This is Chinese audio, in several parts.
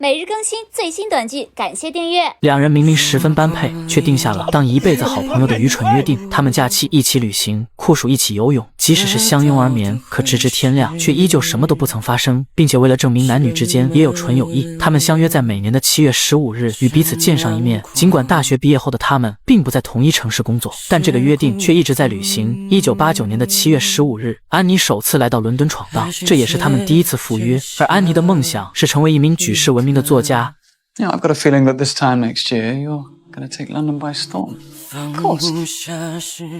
每日更新最新短剧，感谢订阅。两人明明十分般配，却定下了当一辈子好朋友的愚蠢约定。他们假期一起旅行，酷暑一起游泳，即使是相拥而眠，可直至天亮，却依旧什么都不曾发生，并且为了证明男女之间也有纯友谊，他们相约在每年的7月15日与彼此见上一面。尽管大学毕业后的他们并不在同一城市工作，但这个约定却一直在履行。1989年的7月15日，安妮首次来到伦敦闯荡，这也是他们第一次赴约。而安妮的梦想是成为一名举世闻名的作家。I've got a feeling that this time next year you're going to take London by storm. Of course.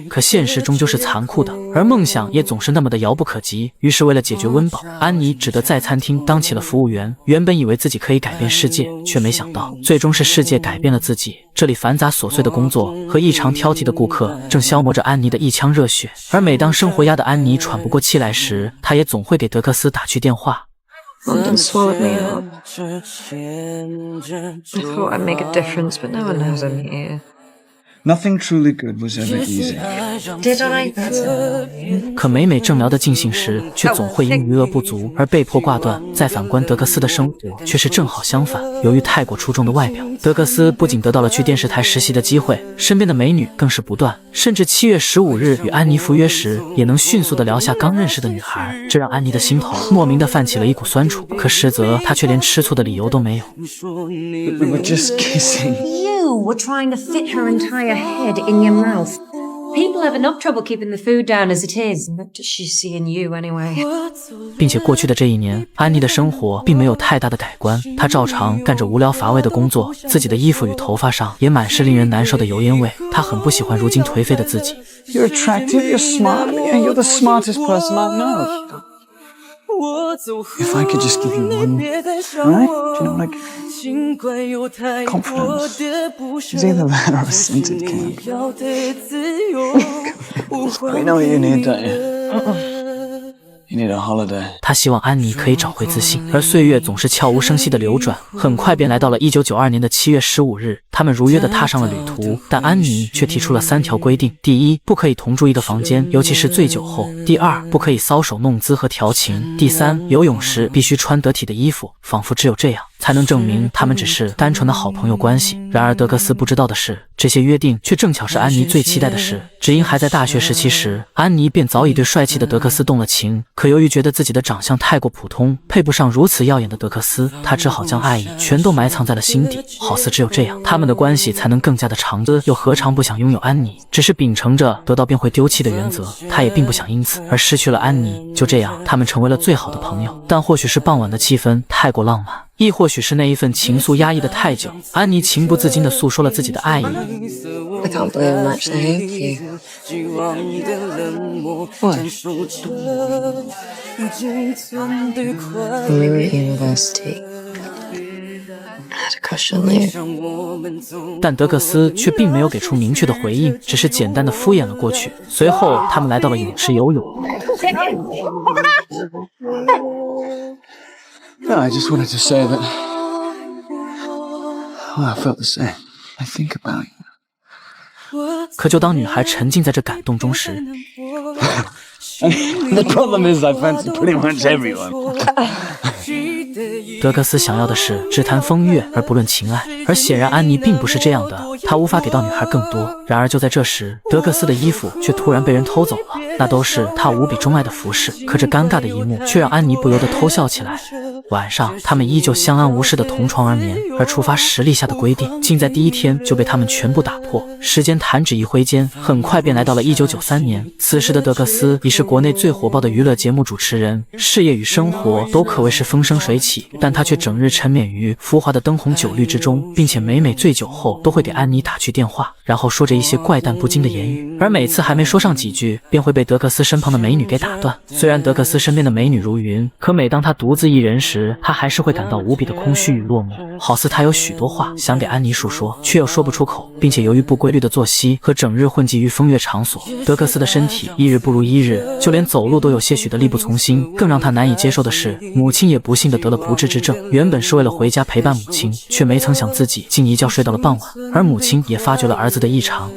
可现实终究是残酷的，而梦想也总是那么的遥不可及。于是为了解决温饱，安妮只得在餐厅当起了服务员。原本以为自己可以改变世界，却没想到最终是世界改变了自己。这里繁杂琐碎的工作和异常挑剔的顾客正消磨着安妮的一腔热血。而每当生活压得安妮喘不过气来时，她也总会给德克斯打去电话。London swallowed me up. I thought I'd make a difference, but no one knows I'm here. Nothing truly good was ever easy. Did I? 可每正聊得尽兴时，却总会因余额不足而被迫挂断。再反观德克斯的生活，却是正好相反。由于太过出众的外表，德克斯不仅得到了去电视台实习的机会，身边的美女更是不断。甚至7月15日与安妮赴约时，也能迅速地聊下刚认识的女孩，这让安妮的心头莫名地泛起了一股酸楚。可实则她却连吃醋的理由都没有。We were just kissing. You were trying to fit her entire head in your mouth. People have enough trouble keeping the food down as it is. Not just she's seeing you anyway. 并且过去的这一年，安妮的生活并没有太大的改观，她照常干着无聊乏味的工作，自己的衣服与头发上也满是令人难受的油烟味。她很不喜欢如今颓废的自己。You're attractive, you're smart, yeah, you're the smartest person I know. If I could just give you one, right? Do you know, like confidence. It's either that or a scented candle. You know what you need, don't you?You need a holiday. 他希望安妮可以找回自信，而岁月总是悄无声息的流转，很快便来到了1992年的7月15日，他们如约的踏上了旅途。但安妮却提出了3条规定：第一，不可以同住一个房间，尤其是醉酒后；第二，不可以搔首弄姿和调情；第三，游泳时必须穿得体的衣服，仿佛只有这样才能证明他们只是单纯的好朋友关系。然而德克斯不知道的是，这些约定却正巧是安妮最期待的事。只因还在大学时期时，安妮便早已对帅气的德克斯动了情，可由于觉得自己的长相太过普通，配不上如此耀眼的德克斯，她只好将爱意全都埋藏在了心底，好似只有这样他们的关系才能更加的长久。又何尝不想拥有安妮，只是秉承着得到便会丢弃的原则，他也并不想因此而失去了安妮。就这样他们成为了最好的朋友。但或许是傍晚的气氛太过浪漫，亦或许是那一份情愫压抑的太久，安妮情不自禁地诉说了自己的爱意。I can't believe how much they hate you. What? When we were at university, I had a crush on you. 但德克斯却并没有给出明确的回应，只是简单的敷衍了过去。随后他们来到了泳池游泳。No, I just wanted to say that. Oh, I felt the same. I think about you. 可就当女孩沉浸在这感动中时， The problem is I fancy pretty much everyone. 德克斯想要的是只谈风月而不论情爱，而显然安妮并不是这样的，她无法给到女孩更多。然而就在这时，德克斯的衣服却突然被人偷走了，那都是他无比钟爱的服饰。可这尴尬的一幕却让安妮不由得偷笑起来。晚上他们依旧相安无事的同床而眠，而触发时立下的规定竟在第一天就被他们全部打破。时间弹指一挥间，很快便来到了1993年。此时的德克斯已是国内最火爆的娱乐节目主持人，事业与生活都可谓是风生水起，但他却整日沉湎于浮华的灯红酒绿之中，并且每醉酒后都会给安妮打去电话，然后说着一些怪诞不经的言语，而每次还没说上几句，便会被德克斯身旁的美女给打断。虽然德克斯身边的美女如云，可每当他独自一人时，他还是会感到无比的空虚与落寞，好似他有许多话想给安妮述说，却又说不出口。并且由于不规律的作息和整日混迹于风月场所，德克斯的身体一日不如一日，就连走路都有些许的力不从心。更让他难以接受的是，母亲也不幸的得了不治之症。原本是为了回家陪伴母亲，却没曾想自己竟一觉睡到了傍晚，而母亲也发觉了儿子的异常。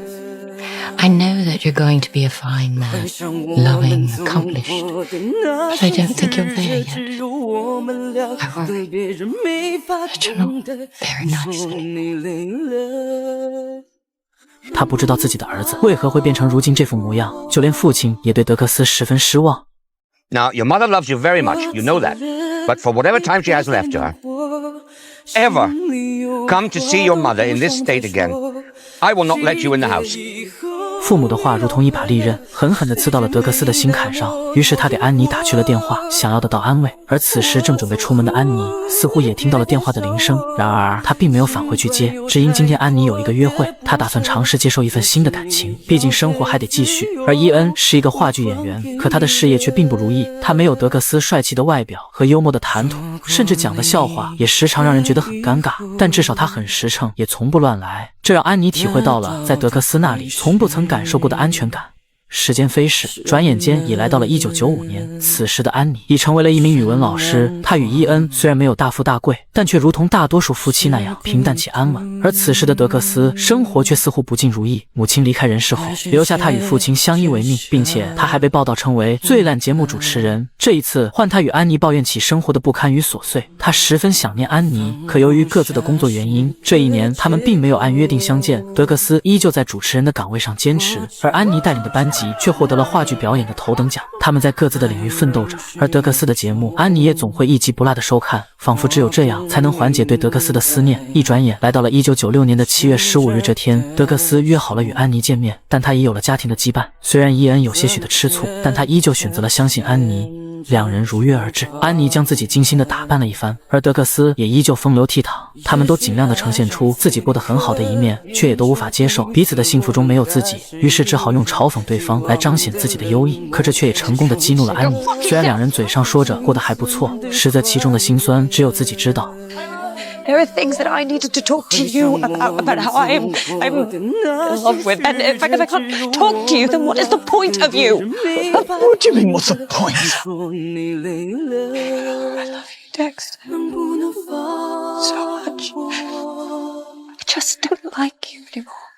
I know that you're going to be a fine man, loving, accomplished, but I don't think you're there yet. I worry that you're not very nicely. 他不知道自己的儿子为何会变成如今这副模样，就连父亲也对德克斯十分失望。Now, your mother loves you very much, you know that. But for whatever time she has left to her, ever come to see your mother in this state again, I will not let you in the house. 父母的话如同一把利刃，狠狠地刺到了德克斯的心坎上。于是他给安妮打去了电话，想要得到安慰。而此时正准备出门的安妮，似乎也听到了电话的铃声，然而她并没有返回去接，只因今天安妮有一个约会，她打算尝试接受一份新的感情，毕竟生活还得继续。而伊恩是一个话剧演员，可他的事业却并不如意。他没有德克斯帅气的外表和幽默的谈吐，甚至讲的笑话也时常让人觉得很尴尬。但至少他很实诚，也从不乱来，这让安妮体会到了在德克斯那里从不曾感受过的安全感。时间飞逝，转眼间已来到了1995年。此时的安妮已成为了一名语文老师。她与伊恩虽然没有大富大贵，但却如同大多数夫妻那样平淡且安稳。而此时的德克斯生活却似乎不尽如意。母亲离开人世后，留下他与父亲相依为命，并且他还被报道成为最烂节目主持人。这一次换他与安妮抱怨起生活的不堪与琐碎。他十分想念安妮，可由于各自的工作原因，这一年他们并没有按约定相见。德克斯依旧在主持人的岗位上坚持，而安妮带领的班级却获得了话剧表演的头等奖。他们在各自的领域奋斗着，而德克斯的节目安妮也总会一集不落的收看，仿佛只有这样才能缓解对德克斯的思念。一转眼来到了1996年的7月15日这天，德克斯约好了与安妮见面，但他已有了家庭的羁绊。虽然伊恩有些许的吃醋，但他依旧选择了相信安妮。两人如约而至，安妮将自己精心地打扮了一番，而德克斯也依旧风流倜傥。他们都尽量地呈现出自己过得很好的一面，却也都无法接受彼此的幸福中没有自己，于是只好用嘲讽对方来彰显自己的优异。可这却也成功地激怒了安妮。虽然两人嘴上说着过得还不错，实则其中的辛酸只有自己知道。There are things that I needed to talk to you about how I'm in love with, and if I can't talk to you, then what is the point of you? What do you mean, what's the point? I love you, Dex. So much. I just don't like you anymore.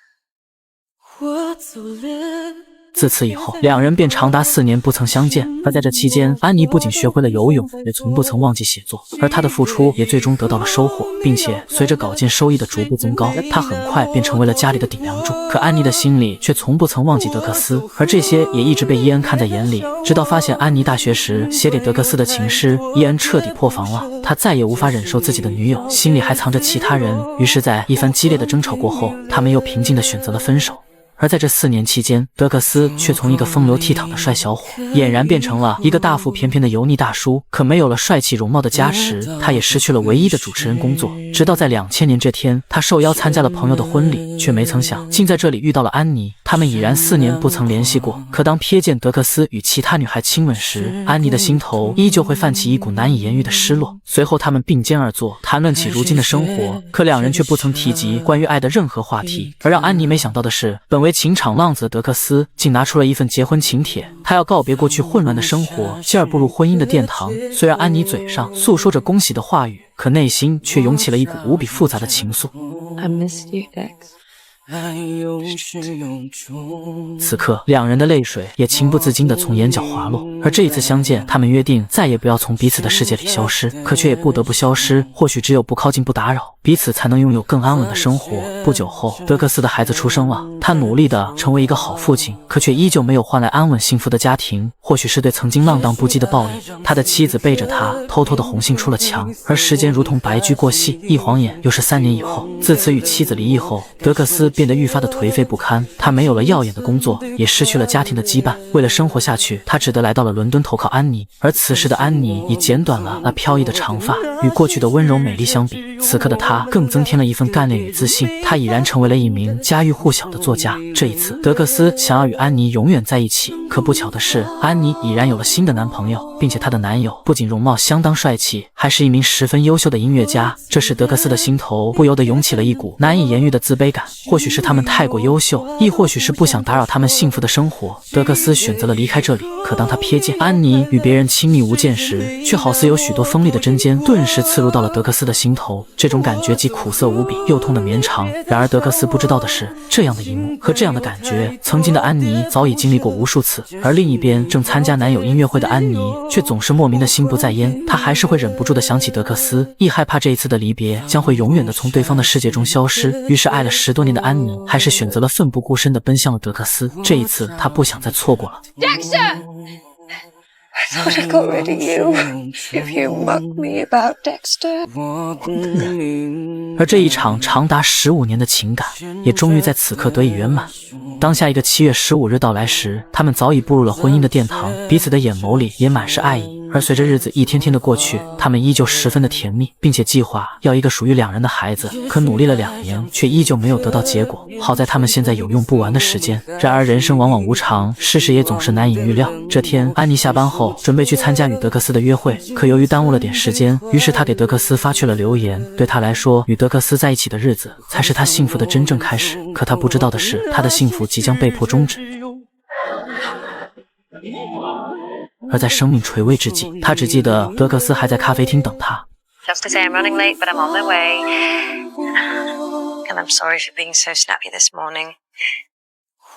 自此以后，两人便长达4年不曾相见。而在这期间，安妮不仅学会了游泳，也从不曾忘记写作，而她的付出也最终得到了收获，并且随着稿件收益的逐步增高，她很快便成为了家里的顶梁柱。可安妮的心里却从不曾忘记德克斯，而这些也一直被伊恩看在眼里。直到发现安妮大学时写给德克斯的情诗，伊恩彻底破防了，他再也无法忍受自己的女友心里还藏着其他人。于是在一番激烈的争吵过后，他们又平静地选择了分手。而在这4年期间，德克斯却从一个风流倜傥的帅小伙，俨然变成了一个大腹便便的油腻大叔。可没有了帅气容貌的加持，他也失去了唯一的主持人工作。直到在2000年这天，他受邀参加了朋友的婚礼，却没曾想竟在这里遇到了安妮。他们已然4年不曾联系过，可当瞥见德克斯与其他女孩亲吻时，安妮的心头依旧会泛起一股难以言喻的失落。随后他们并肩而坐，谈论起如今的生活，可两人却不曾提及关于爱的任何话题。而让安妮没想到的是，本为情场浪子的德克斯竟拿出了一份结婚请帖，他要告别过去混乱的生活，继而步入婚姻的殿堂。虽然安妮嘴上诉说着恭喜的话语，可内心却涌起了一股无比复杂的情愫。 I missed you, Dex. 此刻两人的泪水也情不自禁地从眼角滑落，而这一次相见，他们约定再也不要从彼此的世界里消失，可却也不得不消失。或许只有不靠近不打扰，彼此才能拥有更安稳的生活。不久后，德克斯的孩子出生了，他努力地成为一个好父亲，可却依旧没有换来安稳幸福的家庭。或许是对曾经浪荡不羁的暴力，他的妻子背着他偷偷地红杏出了墙。而时间如同白驹过隙，一晃眼又是3年以后。自此与妻子离异后，德克斯变得愈发的颓废不堪，他没有了耀眼的工作，也失去了家庭的羁绊。为了生活下去，他只得来到了伦敦投靠安妮。而此时的安妮已剪短了那飘逸的长发，与过去的温柔美丽相比，此刻的她更增添了一份干练与自信。她已然成为了一名家喻户晓的作家。这一次，德克斯想要与安妮永远在一起，可不巧的是，安妮已然有了新的男朋友，并且她的男友不仅容貌相当帅气，还是一名十分优秀的音乐家。这使德克斯的心头不由得涌起了一股难以言喻的自卑感。或许是他们太过优秀，亦或许是不想打扰他们幸福的生活，德克斯选择了离开这里。可当他瞥见安妮与别人亲密无间时，却好似有许多锋利的针尖顿时刺入到了德克斯的心头。这种感觉既苦涩无比，又痛得绵长。然而德克斯不知道的是，这样的一幕和这样的感觉，曾经的安妮早已经历过无数次。而另一边正参加男友音乐会的安妮，却总是莫名的心不在焉。她还是会忍不住的想起德克斯，亦害怕这一次的离别将会永远的从对方的世界中消失。于是爱了10多年的安妮，还是选择了奋不顾身的奔向了德克斯。这一次，她不想再错过了。Dexter! I thought I got rid of you. If you mug me about Dexter. 而这一场长达15年的情感，也终于在此刻得以圆满。当下一个7月15日到来时，他们早已步入了婚姻的殿堂，彼此的眼眸里也满是爱意。而随着日子一天天的过去，他们依旧十分的甜蜜，并且计划要一个属于2人的孩子。可努力了2年，却依旧没有得到结果。好在他们现在有用不完的时间。然而人生往往无常，世事也总是难以预料。这天，安妮下班后准备去参加与德克斯的约会，可由于耽误了点时间，于是她给德克斯发去了留言。对她来说，与德克斯在一起的日子才是她幸福的真正开始。可她不知道的是，她的幸福即将被迫终止。而在生命垂危之际，她只记得德克斯还在咖啡厅等她。Just to say I'm running late, but I'm on my way. And I'm sorry for being so snappy this morning.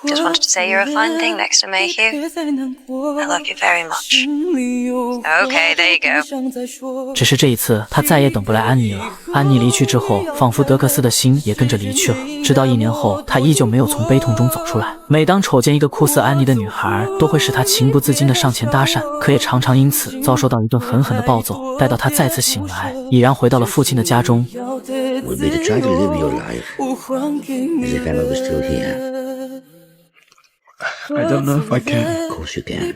Just wanted to say you're a fine thing next to Mayhew. I love you very much. Okay, there you go. 只是这一次，他再也等不来安妮了。安妮离去之后，仿佛德克斯的心也跟着离去了。直到1年后，他依旧没有从悲痛中走出来。每当瞅见一个酷似安妮的女孩，都会使他情不自禁地上前搭讪，可也常常因此遭受到一顿狠狠的暴揍。待到他再次醒来，已然回到了父亲的家中。Would be to try to live your life as if Emma was still here. I don't know if I can. Of course you can.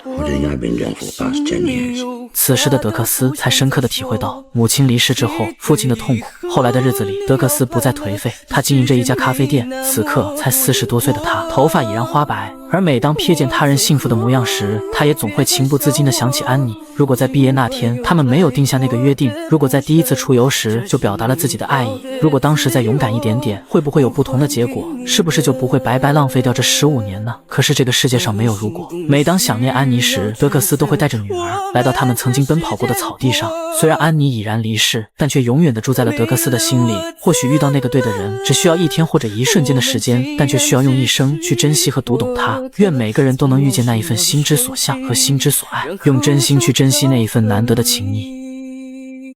What do you think I've been doing for the past 10 years? 此时的德克斯才深刻地体会到母亲离世之后父亲的痛苦。后来的日子里，德克斯不再颓废，他经营着一家咖啡店。此刻才40多岁的他，头发已然花白。而每当瞥见他人幸福的模样时，他也总会情不自禁地想起安妮。如果在毕业那天他们没有定下那个约定，如果在第一次出游时就表达了自己的爱意，如果当时再勇敢一点点，会不会有不同的结果？是不是就不会白白浪费掉这15年呢？可是这个世界上没有如果。每当想念安妮时，德克斯都会带着女儿来到他们曾经奔跑过的草地上。虽然安妮已然离世，但却永远地住在了德克斯的心里。或许遇到那个对的人，只需要1天或者1瞬间的时间，但却需要用一生去珍惜和读懂它。愿每个人都能遇见那一份心之所向和心之所爱，用真心去珍惜那一份难得的情谊。